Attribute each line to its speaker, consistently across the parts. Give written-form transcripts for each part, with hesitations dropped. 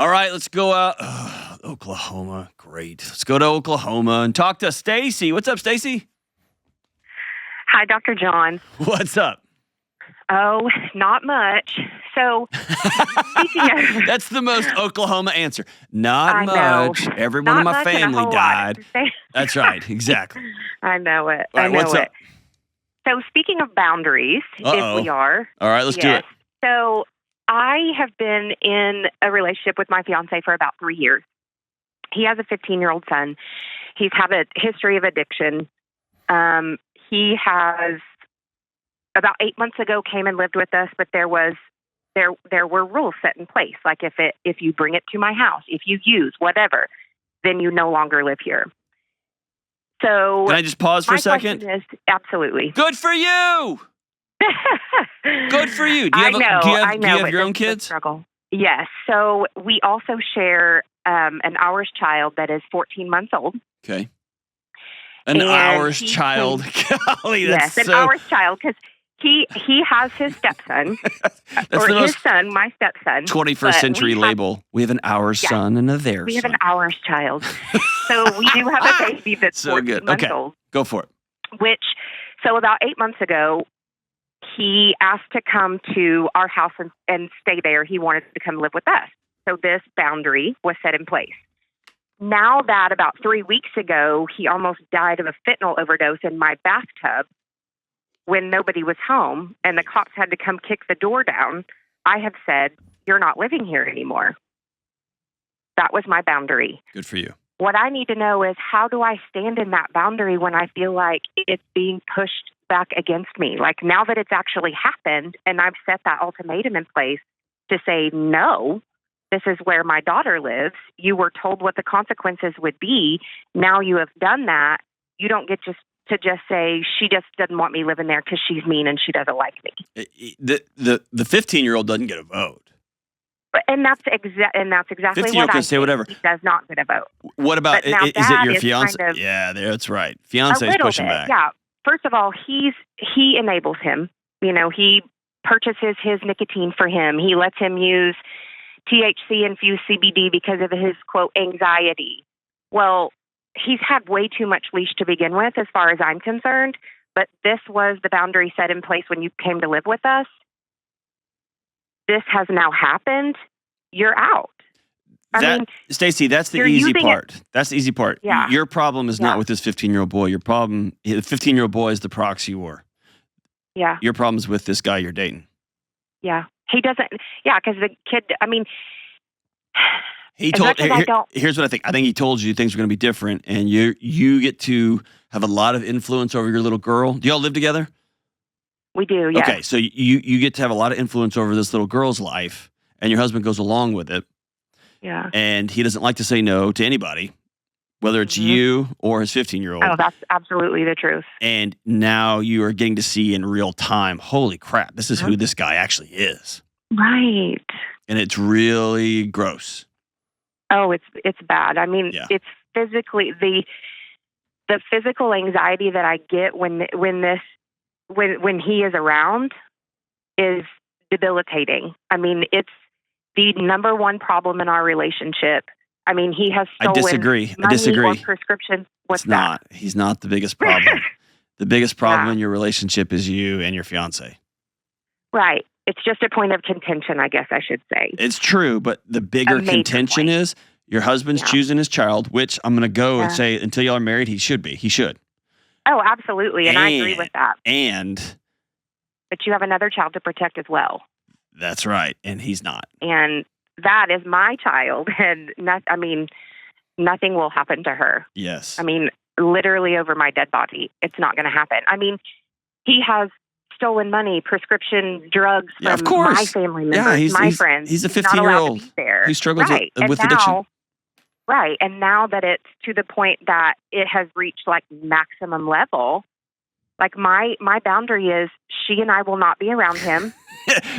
Speaker 1: All right, let's go out. Oklahoma. Great. Let's go to Oklahoma and talk to Stacy. What's up, Stacy?
Speaker 2: Hi, Dr. John.
Speaker 1: What's up?
Speaker 2: Oh, not much. So, speaking of...
Speaker 1: That's the most Oklahoma answer. Not
Speaker 2: I
Speaker 1: much.
Speaker 2: know.
Speaker 1: Everyone
Speaker 2: Not
Speaker 1: in my
Speaker 2: much and a
Speaker 1: family
Speaker 2: whole lot.
Speaker 1: died. That's right. Exactly.
Speaker 2: I know it.
Speaker 1: All right,
Speaker 2: I know
Speaker 1: what's
Speaker 2: it.
Speaker 1: up?
Speaker 2: So, speaking of boundaries, if we are...
Speaker 1: All right, let's do it.
Speaker 2: So, I have been in a relationship with my fiance for about 3 years. He has a 15-year-old son. He's had a history of addiction. He has, about 8 months ago, came and lived with us, but there were rules set in place. Like if you bring it to my house, if you use whatever, then you no longer live here. So
Speaker 1: can I just pause for a second?
Speaker 2: My question is, absolutely.
Speaker 1: Good for you. Good for you. Do you have your own kids?
Speaker 2: Struggle. Yes. So we also share an ours child that is 14 months old.
Speaker 1: Okay. An ours child. Golly, that's
Speaker 2: an ours child, because he has his stepson, or his son, my stepson.
Speaker 1: 21st century label. We have an ours son and a theirs.
Speaker 2: We have an ours child. So we do have a baby that's
Speaker 1: so
Speaker 2: 14
Speaker 1: good.
Speaker 2: months
Speaker 1: Okay,
Speaker 2: old.
Speaker 1: go for it.
Speaker 2: So about 8 months ago, he asked to come to our house and stay there. He wanted to come live with us. So this boundary was set in place. Now that about 3 weeks ago, he almost died of a fentanyl overdose in my bathtub when nobody was home and the cops had to come kick the door down, I have said, you're not living here anymore. That was my boundary.
Speaker 1: Good for you.
Speaker 2: What I need to know is, how do I stand in that boundary when I feel like it's being pushed back against me? Like, now that it's actually happened and I've set that ultimatum in place to say, no, this is where my daughter lives. You were told what the consequences would be. Now you have done that. You don't get to just say, she just doesn't want me living there because she's mean and she doesn't like me.
Speaker 1: The 15-year-old doesn't get a vote.
Speaker 2: And that's exactly
Speaker 1: 15-year-old can say whatever.
Speaker 2: He does not get a vote.
Speaker 1: What about, is it your fiance?
Speaker 2: Kind of,
Speaker 1: yeah, that's right. Fiance is pushing back.
Speaker 2: Yeah. First of all, he enables him. You know, he purchases his nicotine for him. He lets him use THC-infused CBD because of his, quote, anxiety. Well, he's had way too much leash to begin with, as far as I'm concerned. But this was the boundary set in place when you came to live with us. This has now happened. You're out.
Speaker 1: Stacey, that's the easy part. That's the easy part.
Speaker 2: Yeah.
Speaker 1: Your problem is not with this 15-year-old boy. Your problem, the 15-year-old boy is the proxy war.
Speaker 2: Yeah.
Speaker 1: Your problem's with this guy you're dating.
Speaker 2: Yeah. He doesn't. Yeah, because the kid,
Speaker 1: he told. Here's what I think. I think he told you things were going to be different, and you get to have a lot of influence over your little girl. Do y'all live together?
Speaker 2: We do. Yeah.
Speaker 1: Okay, so you get to have a lot of influence over this little girl's life, and your husband goes along with it.
Speaker 2: Yeah.
Speaker 1: And he doesn't like to say no to anybody, whether it's you or his 15-year-old.
Speaker 2: Oh, that's absolutely the truth.
Speaker 1: And now you are getting to see in real time, holy crap, this is who this guy actually is.
Speaker 2: Right.
Speaker 1: And it's really gross.
Speaker 2: Oh, it's bad. It's physically the physical anxiety that I get when he is around is debilitating. It's the number one problem in our relationship. He has stolen
Speaker 1: I disagree.
Speaker 2: Or prescriptions. What's
Speaker 1: it's not.
Speaker 2: that?
Speaker 1: He's not the biggest problem. The biggest problem in your relationship is you and your fiance.
Speaker 2: Right. It's just a point of contention, I guess I should say.
Speaker 1: It's true, but the bigger contention is your husband's choosing his child, which I'm going to go and say, until y'all are married, he should be. He should.
Speaker 2: Oh, absolutely. And I agree with that. But you have another child to protect as well.
Speaker 1: That's right. And he's not.
Speaker 2: And that is my child. And nothing will happen to her.
Speaker 1: Yes.
Speaker 2: Literally over my dead body. It's not going to happen. He has stolen money, prescription drugs from my family members, my friends.
Speaker 1: He's a 15-year-old who struggles with addiction.
Speaker 2: Right. And now that it's to the point that it has reached maximum level, my boundary is she and I will not be around him.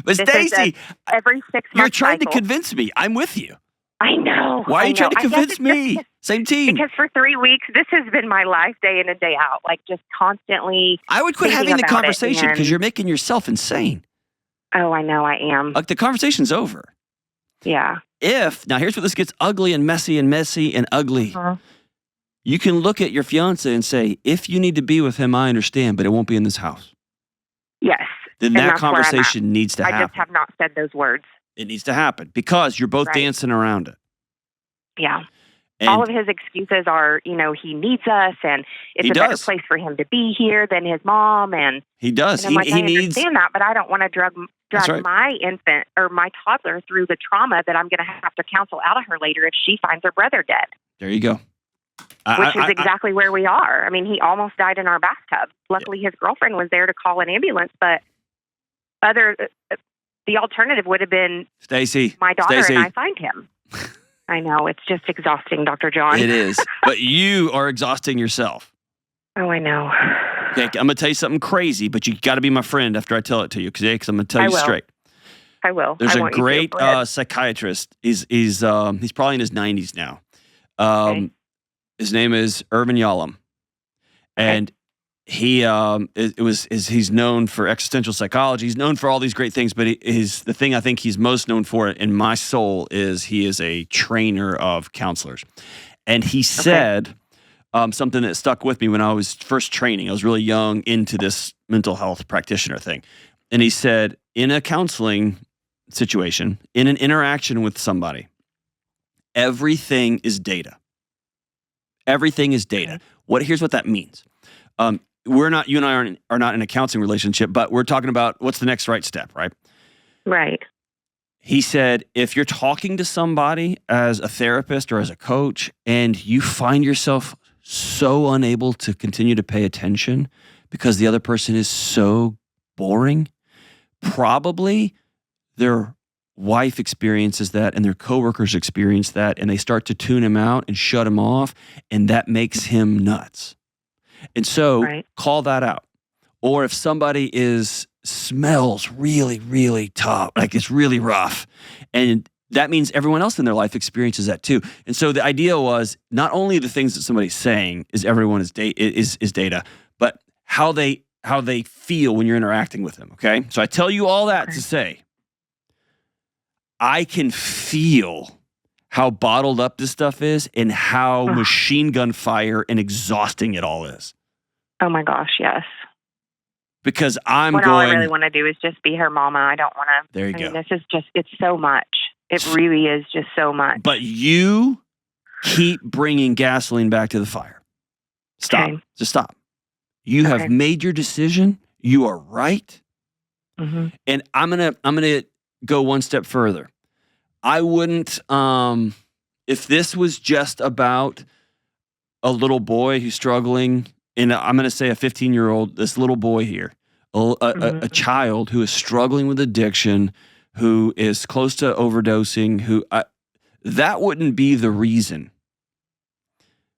Speaker 1: But Stacey,
Speaker 2: every 6 months
Speaker 1: you're trying to convince me. I'm with you.
Speaker 2: I know.
Speaker 1: Why are you trying to convince me? Same team.
Speaker 2: Because for 3 weeks, this has been my life day in and day out. Just constantly.
Speaker 1: I would quit having the conversation because you're making yourself insane.
Speaker 2: Oh, I know I am.
Speaker 1: The conversation's over.
Speaker 2: Yeah.
Speaker 1: now here's where this gets ugly and messy and ugly.
Speaker 2: Uh-huh.
Speaker 1: You can look at your fiance and say, if you need to be with him, I understand, but it won't be in this house.
Speaker 2: Yes.
Speaker 1: Then
Speaker 2: And
Speaker 1: that
Speaker 2: that's where I'm at.
Speaker 1: conversation needs to
Speaker 2: I
Speaker 1: happen.
Speaker 2: just have not said those words.
Speaker 1: It needs to happen because you're both
Speaker 2: Right.
Speaker 1: dancing around it.
Speaker 2: Yeah.
Speaker 1: And
Speaker 2: All of his excuses are, he needs us, and it's
Speaker 1: He
Speaker 2: a better
Speaker 1: does.
Speaker 2: place for him to be here than his mom. And
Speaker 1: he does.
Speaker 2: I'm like,
Speaker 1: He
Speaker 2: I
Speaker 1: needs.
Speaker 2: understand that, but I don't want to drag
Speaker 1: That's right.
Speaker 2: my infant or my toddler through the trauma that I'm going to have to counsel out of her later if she finds her brother dead.
Speaker 1: There you go.
Speaker 2: Which is exactly where we are. I mean, he almost died in our bathtub. Luckily, his girlfriend was there to call an ambulance, but the alternative would have been
Speaker 1: Stacy,
Speaker 2: my daughter
Speaker 1: Stacey.
Speaker 2: and I find him. I know. It's just exhausting, Dr. John.
Speaker 1: It is. But you are exhausting yourself.
Speaker 2: Oh, I know.
Speaker 1: Okay, I'm going to tell you something crazy, but you got to be my friend after I tell it to you, because I'm going to tell
Speaker 2: I
Speaker 1: you
Speaker 2: will.
Speaker 1: straight.
Speaker 2: I will.
Speaker 1: There's
Speaker 2: I
Speaker 1: a
Speaker 2: want you to.
Speaker 1: great
Speaker 2: Go ahead.
Speaker 1: psychiatrist. He's probably in his 90s now.
Speaker 2: Okay.
Speaker 1: His name is Irvin Yalom, and he's known for existential psychology. He's known for all these great things, but the thing I think he's most known for in my soul is he is a trainer of counselors. And he said something that stuck with me when I was first training. I was really young into this mental health practitioner thing. And he said, in a counseling situation, in an interaction with somebody, everything is data. Everything is data. Here's what that means. You and I are not in a counseling relationship, but we're talking about what's the next right step, right?
Speaker 2: Right.
Speaker 1: He said, if you're talking to somebody as a therapist or as a coach and you find yourself so unable to continue to pay attention because the other person is so boring, probably their wife experiences that and their coworkers experience that, and they start to tune him out and shut him off, and that makes him nuts. And so call that out. Or if somebody smells really, really tough, like it's really rough, and that means everyone else in their life experiences that too. And so the idea was not only the things that somebody's saying is data, but how they feel when you're interacting with them. Okay. So I tell you all that to say, I can feel how bottled up this stuff is and how machine gun fire and exhausting it all is.
Speaker 2: Oh my gosh, yes.
Speaker 1: Because all I
Speaker 2: really want to do is just be her mama. I don't want to.
Speaker 1: There you go.
Speaker 2: This is it's so much. It really is just so much.
Speaker 1: But you keep bringing gasoline back to the fire. Stop.
Speaker 2: Okay.
Speaker 1: Just stop. You have made your decision. You are right.
Speaker 2: Mm-hmm.
Speaker 1: And I'm gonna go one step further. I wouldn't, if this was just about a little boy who's struggling, and I'm going to say a 15-year-old, this little boy here, a child who is struggling with addiction, who is close to overdosing, that wouldn't be the reason.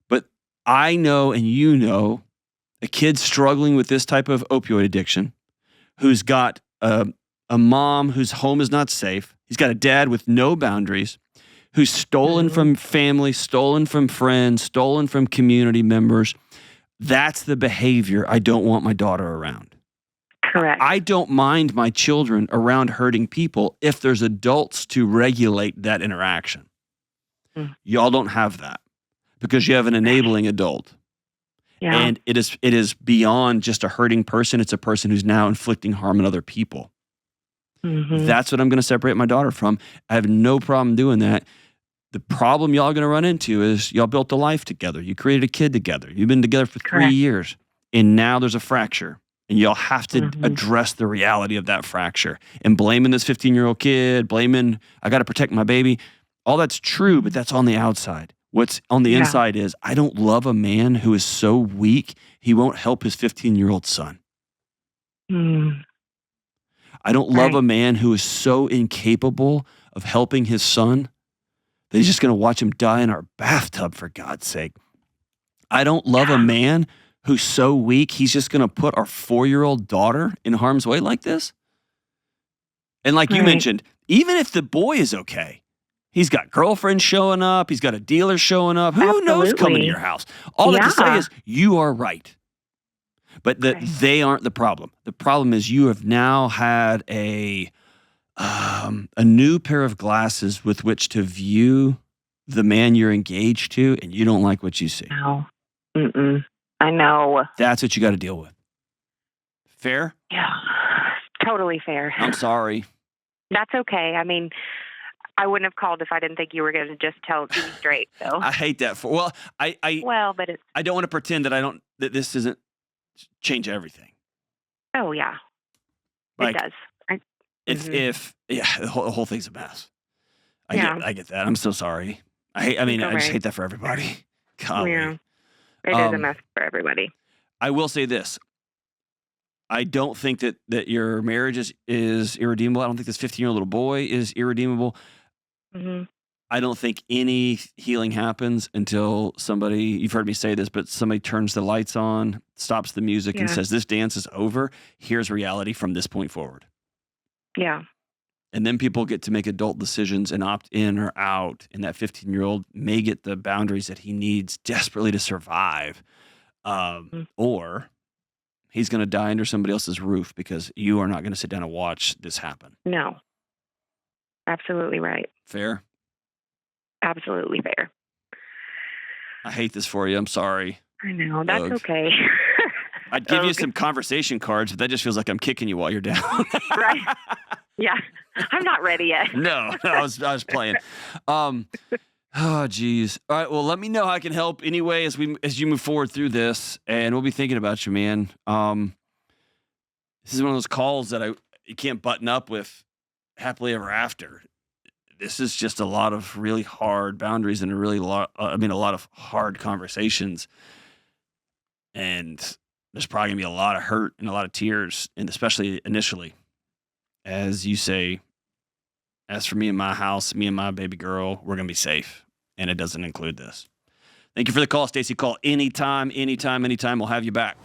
Speaker 1: But I know, and you know, a kid struggling with this type of opioid addiction, who's got a mom whose home is not safe. He's got a dad with no boundaries, who's stolen from family, stolen from friends, stolen from community members. That's the behavior I don't want my daughter around.
Speaker 2: Correct.
Speaker 1: I don't mind my children around hurting people if there's adults to regulate that interaction. Y'all don't have that because you have an enabling adult.
Speaker 2: Yeah.
Speaker 1: And it is beyond just a hurting person. It's a person who's now inflicting harm on other people. That's what I'm going to separate my daughter from. I have no problem doing that. The problem y'all are going to run into is y'all built a life together. You created a kid together. You've been together for 3 years. And now there's a fracture. And y'all have to address the reality of that fracture. And blaming this 15-year-old kid, I got to protect my baby. All that's true, but that's on the outside. What's on the inside is I don't love a man who is so weak, he won't help his 15-year-old son. I don't love a man who is so incapable of helping his son that he's just going to watch him die in our bathtub, for God's sake. I don't love a man who's so weak, he's just going to put our 4-year-old daughter in harm's way like this. And like you mentioned, even if the boy is okay, he's got girlfriends showing up, he's got a dealer showing up. Who knows coming to your house? All that to say is you are right. But they aren't the problem. The problem is you have now had a a new pair of glasses with which to view the man you're engaged to, and you don't like what you see.
Speaker 2: No. Mm-mm. I know.
Speaker 1: That's what you got to deal with. Fair?
Speaker 2: Yeah. Totally fair.
Speaker 1: I'm sorry.
Speaker 2: That's okay. I mean, I wouldn't have called if I didn't think you were going to just tell it to me straight. So.
Speaker 1: I hate that. But
Speaker 2: But
Speaker 1: I don't want to pretend that this doesn't change everything.
Speaker 2: Oh yeah,
Speaker 1: Like,
Speaker 2: it does.
Speaker 1: The whole thing's a mess. I get that. I'm so sorry. I just hate that for everybody. Golly.
Speaker 2: Yeah, it is a mess for everybody.
Speaker 1: I will say this. I don't think that your marriage is irredeemable. I don't think this 15-year-old little boy is irredeemable.
Speaker 2: Mm-hmm.
Speaker 1: I don't think any healing happens until somebody, you've heard me say this, but somebody turns the lights on, stops the music, and says, this dance is over. Here's reality from this point forward.
Speaker 2: Yeah.
Speaker 1: And then people get to make adult decisions and opt in or out. And that 15-year-old may get the boundaries that he needs desperately to survive. Or he's going to die under somebody else's roof because you are not going to sit down and watch this happen.
Speaker 2: No. Absolutely right.
Speaker 1: Fair?
Speaker 2: Absolutely fair.
Speaker 1: I hate this for you. I'm sorry.
Speaker 2: I know. That's okay.
Speaker 1: I'd give you some conversation cards, but that just feels like I'm kicking you while you're down.
Speaker 2: Right. Yeah. I'm not ready yet.
Speaker 1: No, I was playing. Oh, geez. All right. Well, let me know how I can help anyway as you move forward through this, and we'll be thinking about you, man. This is one of those calls that you can't button up with happily ever after. This is just a lot of really hard boundaries and a lot of hard conversations. And there's probably gonna be a lot of hurt and a lot of tears, and especially initially, as you say, as for me and my house, me and my baby girl, we're gonna be safe. And it doesn't include this. Thank you for the call, Stacey. Call anytime. We'll have you back.